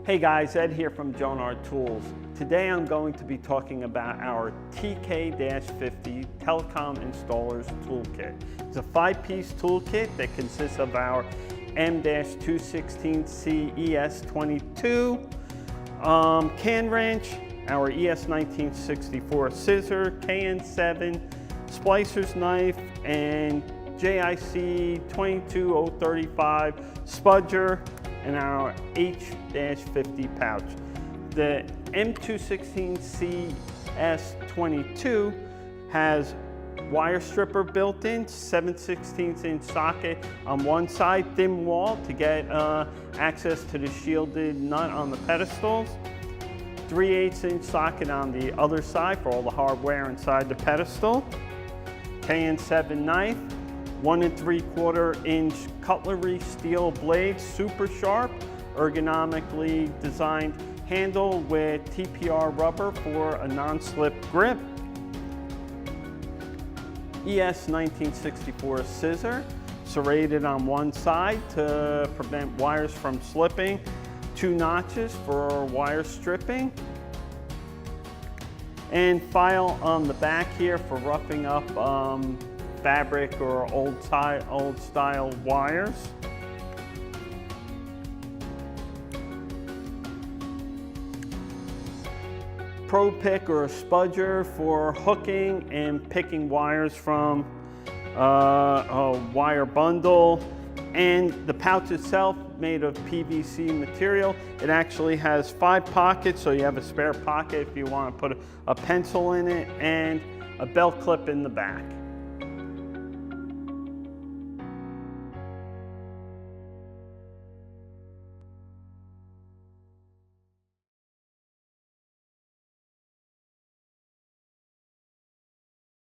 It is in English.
Hey guys, Ed here from Jonard Tools. Today I'm going to be talking about our TK-50 Telecom Installer Tool Kit. It's a 5-piece tool kit that consists of our M-216C ES22 can wrench, our ES1964 scissor, KN7 splicer's knife, and JIC 22035 spudger, and our H-50 pouch. The M216CS22 has wire stripper built in, 7/16 inch socket on one side, thin wall to get access to the shielded nut on the pedestals, 3/8 inch socket on the other side for all the hardware inside the pedestal, KN7 knife, 1 3/4 inch cutlery steel blade, super sharp, ergonomically designed handle with TPR rubber for a non-slip grip, ES1964 scissor, serrated on one side to prevent wires from slipping, 2 notches for wire stripping, and file on the back here for roughing up fabric or old style wires. Pro pick or a spudger for hooking and picking wires from a wire bundle. And the pouch itself, made of PVC material. It actually has 5 pockets, so you have a spare pocket if you want to put a pencil in it, and a belt clip in the back.